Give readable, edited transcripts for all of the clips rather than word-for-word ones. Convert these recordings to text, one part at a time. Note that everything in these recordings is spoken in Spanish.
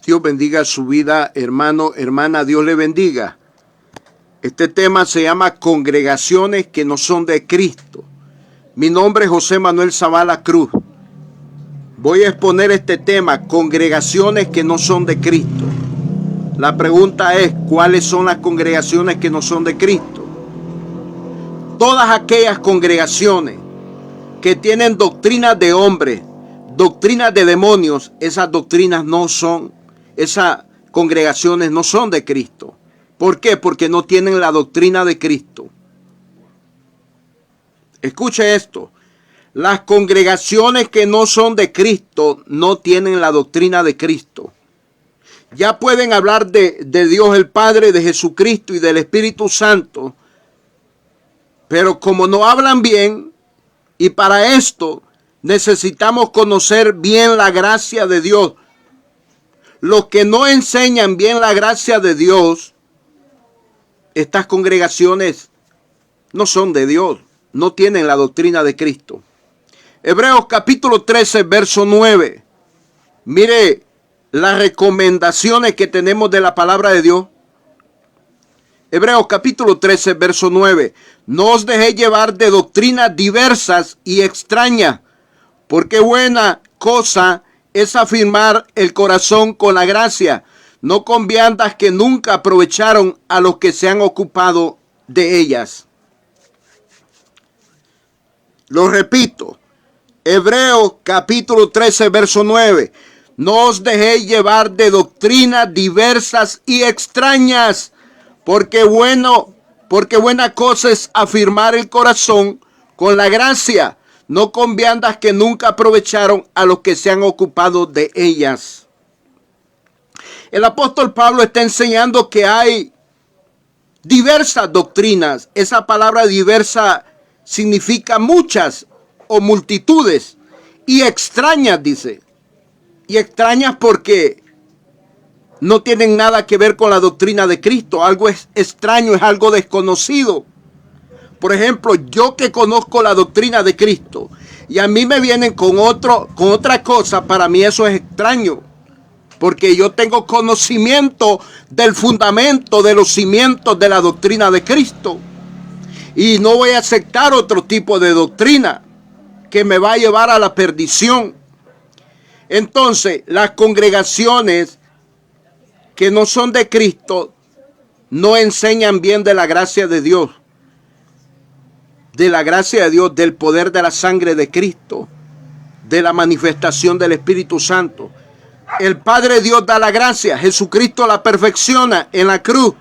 Dios bendiga su vida, hermano, hermana, Dios le bendiga. Este tema se llama congregaciones que no son de Cristo. Mi nombre es José Manuel Zavala Cruz. Voy a exponer este tema, congregaciones que no son de Cristo. La pregunta es, ¿cuáles son las congregaciones que no son de Cristo? Todas aquellas congregaciones que tienen doctrinas de hombres, doctrinas de demonios, esas doctrinas no son, esas congregaciones no son de Cristo. ¿Por qué? Porque no tienen la doctrina de Cristo. Escuche esto. Las congregaciones que no son de Cristo no tienen la doctrina de Cristo. Ya pueden hablar de Dios el Padre, de Jesucristo y del Espíritu Santo, pero como no hablan bien, y para esto necesitamos conocer bien la gracia de Dios. Los que no enseñan bien la gracia de Dios, estas congregaciones no son de Dios, no tienen la doctrina de Cristo. Hebreos capítulo 13, verso 9. Mire las recomendaciones que tenemos de la palabra de Dios. Hebreos capítulo 13, verso 9. No os dejéis llevar de doctrinas diversas y extrañas, porque buena cosa es afirmar el corazón con la gracia, no con viandas que nunca aprovecharon a los que se han ocupado de ellas. Lo repito, Hebreos capítulo 13, verso 9. No os dejéis llevar de doctrinas diversas y extrañas, porque buena cosa es afirmar el corazón con la gracia, no con viandas que nunca aprovecharon a los que se han ocupado de ellas. El apóstol Pablo está enseñando que hay diversas doctrinas. Esa palabra diversa significa muchas o multitudes. Y extrañas, dice. Y extrañas porque no tienen nada que ver con la doctrina de Cristo. Algo es extraño, es algo desconocido. Por ejemplo, yo que conozco la doctrina de Cristo y a mí me vienen con otra cosa, para mí eso es extraño. Porque yo tengo conocimiento del fundamento, de los cimientos de la doctrina de Cristo. Y no voy a aceptar otro tipo de doctrina que me va a llevar a la perdición. Entonces, las congregaciones que no son de Cristo no enseñan bien de la gracia de Dios. De la gracia de Dios, del poder de la sangre de Cristo, de la manifestación del Espíritu Santo. El Padre Dios da la gracia, Jesucristo la perfecciona en la cruz,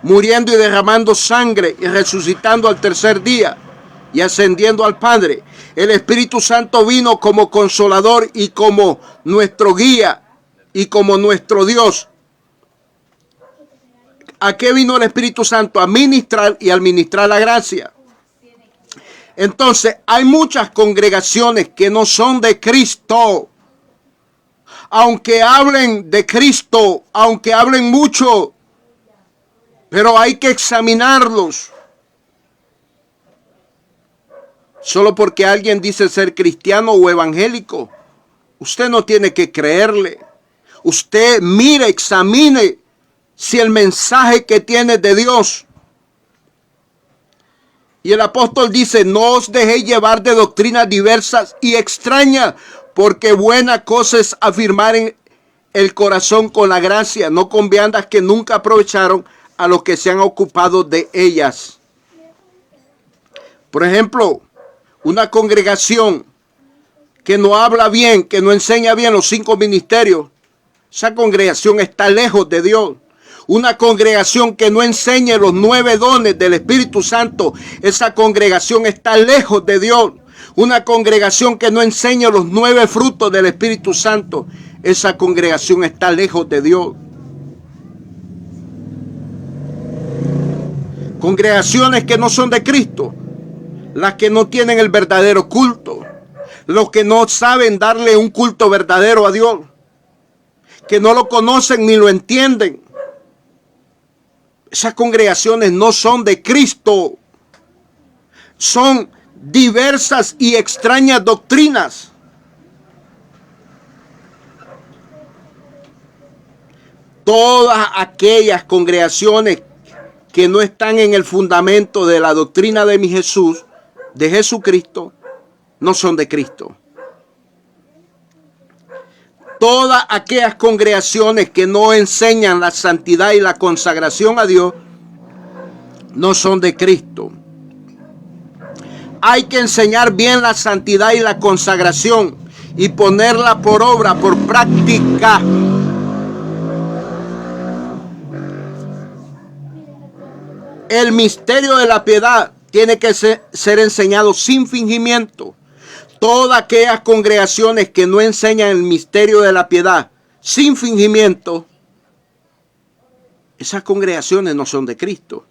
muriendo y derramando sangre y resucitando al tercer día y ascendiendo al Padre. El Espíritu Santo vino como consolador y como nuestro guía y como nuestro Dios. ¿A qué vino el Espíritu Santo? A ministrar y administrar la gracia. Entonces, hay muchas congregaciones que no son de Cristo. Aunque hablen de Cristo, aunque hablen mucho, pero hay que examinarlos. Solo porque alguien dice ser cristiano o evangélico, usted no tiene que creerle. Usted mire, examine si el mensaje que tiene es de Dios. Y el apóstol dice, no os dejéis llevar de doctrinas diversas y extrañas, porque buena cosa es afirmar en el corazón con la gracia, no con viandas que nunca aprovecharon a los que se han ocupado de ellas. Por ejemplo, una congregación que no habla bien, que no enseña bien los 5 ministerios, esa congregación está lejos de Dios. Una congregación que no enseñe los 9 dones del Espíritu Santo, esa congregación está lejos de Dios. Una congregación que no enseñe los 9 frutos del Espíritu Santo, esa congregación está lejos de Dios. Congregaciones que no son de Cristo, las que no tienen el verdadero culto, los que no saben darle un culto verdadero a Dios, que no lo conocen ni lo entienden. Esas congregaciones no son de Cristo. Son diversas y extrañas doctrinas. Todas aquellas congregaciones que no están en el fundamento de la doctrina de mi Jesús, de Jesucristo, no son de Cristo. Todas aquellas congregaciones que no enseñan la santidad y la consagración a Dios, no son de Cristo. Hay que enseñar bien la santidad y la consagración y ponerla por obra, por práctica. El misterio de la piedad tiene que ser enseñado sin fingimiento. Todas aquellas congregaciones que no enseñan el misterio de la piedad sin fingimiento, esas congregaciones no son de Cristo.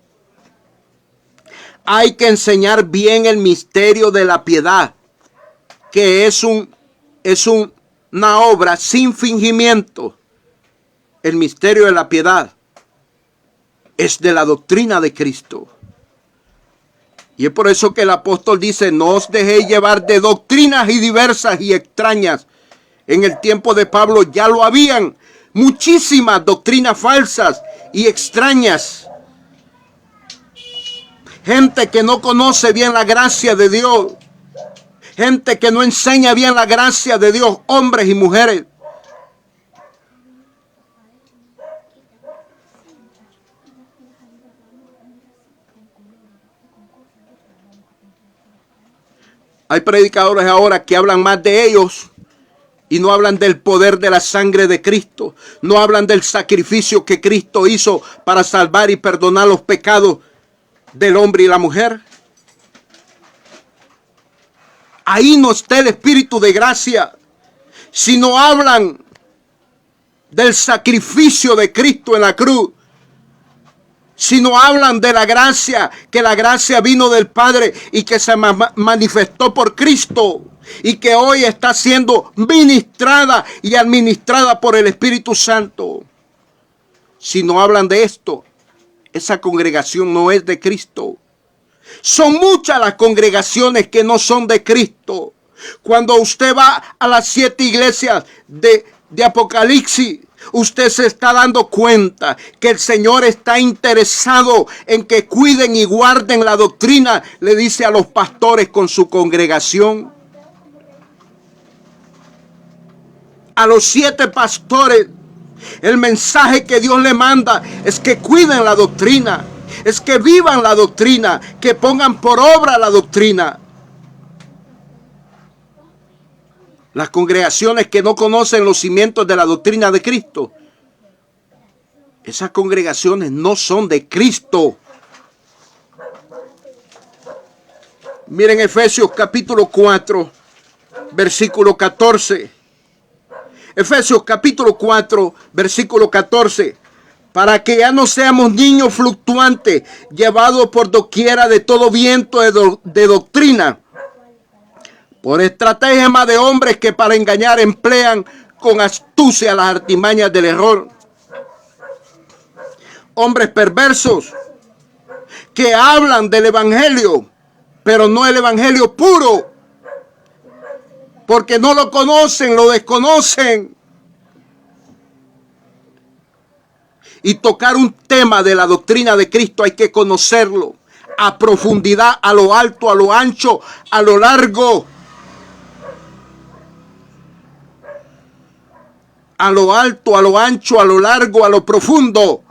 Hay que enseñar bien el misterio de la piedad, que es una obra sin fingimiento. El misterio de la piedad es de la doctrina de Cristo. Y es por eso que el apóstol dice, no os dejéis llevar de doctrinas y diversas y extrañas. En el tiempo de Pablo ya lo habían muchísimas doctrinas falsas y extrañas. Gente que no conoce bien la gracia de Dios. Gente que no enseña bien la gracia de Dios, hombres y mujeres. Hay predicadores ahora que hablan más de ellos y no hablan del poder de la sangre de Cristo. No hablan del sacrificio que Cristo hizo para salvar y perdonar los pecados del hombre y la mujer. Ahí no está el espíritu de gracia. Si no hablan del sacrificio de Cristo en la cruz, si no hablan de la gracia, que la gracia vino del Padre y que se manifestó por Cristo y que hoy está siendo ministrada y administrada por el Espíritu Santo. Si no hablan de esto, esa congregación no es de Cristo. Son muchas las congregaciones que no son de Cristo. Cuando usted va a las 7 iglesias de Apocalipsis, usted se está dando cuenta que el Señor está interesado en que cuiden y guarden la doctrina, le dice a los pastores con su congregación. A los 7 pastores, el mensaje que Dios le manda es que cuiden la doctrina, es que vivan la doctrina, que pongan por obra la doctrina. Las congregaciones que no conocen los cimientos de la doctrina de Cristo, esas congregaciones no son de Cristo. Miren Efesios capítulo 4, versículo 14. Efesios capítulo 4, versículo 14. Para que ya no seamos niños fluctuantes, llevados por doquiera de todo viento de doctrina, por estratagema de hombres que para engañar emplean con astucia las artimañas del error. Hombres perversos que hablan del evangelio, pero no el evangelio puro, porque no lo conocen, lo desconocen. Y tocar un tema de la doctrina de Cristo hay que conocerlo a profundidad, a lo alto, a lo ancho, a lo largo. A lo alto, a lo ancho, a lo largo, a lo profundo.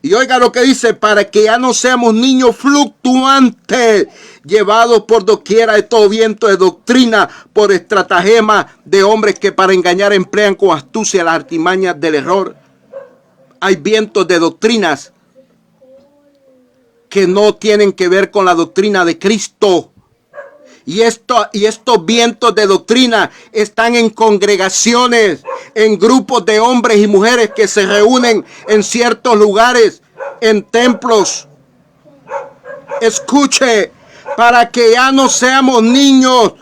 Y oiga lo que dice, para que ya no seamos niños fluctuantes, llevados por doquiera de todo viento de doctrina, por estratagema de hombres que para engañar emplean con astucia las artimañas del error. Hay vientos de doctrinas que no tienen que ver con la doctrina de Cristo. Y estos vientos de doctrina están en congregaciones, en grupos de hombres y mujeres que se reúnen en ciertos lugares, en templos. Escuche, para que ya no seamos niños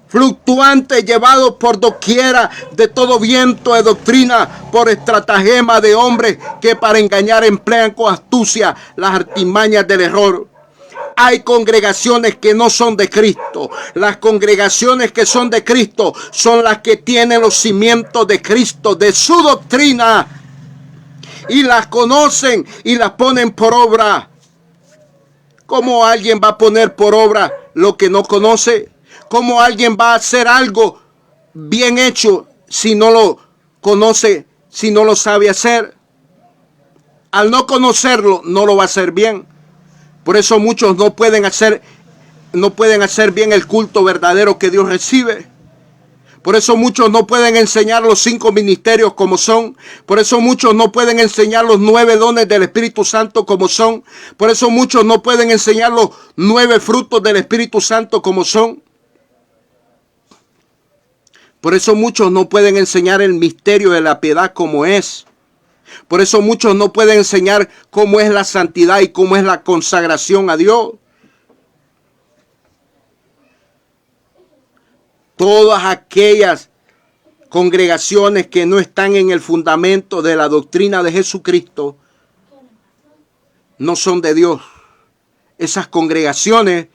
fluctuantes, llevados por doquiera de todo viento de doctrina, por estratagema de hombres que para engañar emplean con astucia las artimañas del error. Hay congregaciones que no son de Cristo. Las congregaciones que son de Cristo son las que tienen los cimientos de Cristo, de su doctrina, y las conocen y las ponen por obra. ¿Cómo alguien va a poner por obra lo que no conoce? ¿Cómo alguien va a hacer algo bien hecho si no lo conoce, si no lo sabe hacer? Al no conocerlo, no lo va a hacer bien. Por eso muchos no pueden hacer bien el culto verdadero que Dios recibe. Por eso muchos no pueden enseñar los 5 ministerios como son. Por eso muchos no pueden enseñar los 9 dones del Espíritu Santo como son. Por eso muchos no pueden enseñar los 9 frutos del Espíritu Santo como son. Por eso muchos no pueden enseñar el misterio de la piedad como es. Por eso muchos no pueden enseñar cómo es la santidad y cómo es la consagración a Dios. Todas aquellas congregaciones que no están en el fundamento de la doctrina de Jesucristo no son de Dios. Esas congregaciones,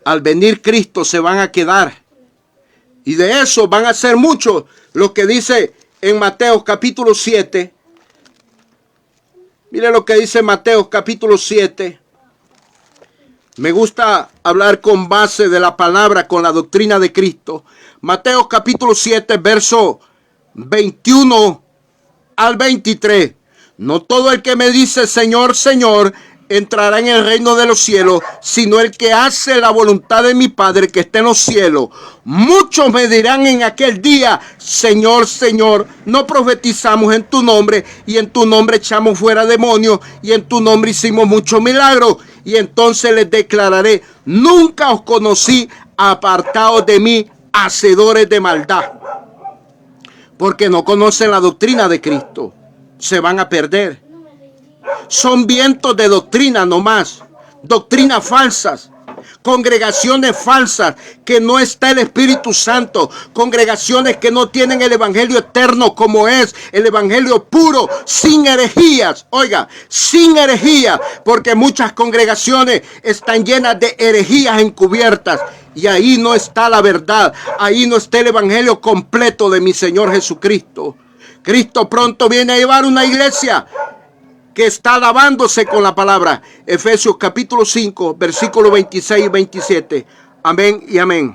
al venir Cristo, se van a quedar. Y de eso van a ser muchos. Lo que dice en Mateo capítulo 7. Mire lo que dice Mateo capítulo 7. Me gusta hablar con base de la palabra, con la doctrina de Cristo. Mateo capítulo 7, verso 21 al 23. No todo el que me dice Señor, Señor, entrará en el reino de los cielos, sino el que hace la voluntad de mi Padre que está en los cielos. Muchos me dirán en aquel día, Señor, Señor, no profetizamos en tu nombre, y en tu nombre echamos fuera demonios, y en tu nombre hicimos muchos milagros. Y entonces les declararé, nunca os conocí, apartados de mí, hacedores de maldad. Porque no conocen la doctrina de Cristo. Se van a perder. Son vientos de doctrina nomás. Doctrinas falsas. Congregaciones falsas que no está el Espíritu Santo. Congregaciones que no tienen el evangelio eterno como es. El evangelio puro, sin herejías. Oiga, sin herejías. Porque muchas congregaciones están llenas de herejías encubiertas. Y ahí no está la verdad. Ahí no está el evangelio completo de mi Señor Jesucristo. Cristo pronto viene a llevar una iglesia que está alabándose con la palabra. Efesios capítulo 5, versículos 26 y 27. Amén y amén.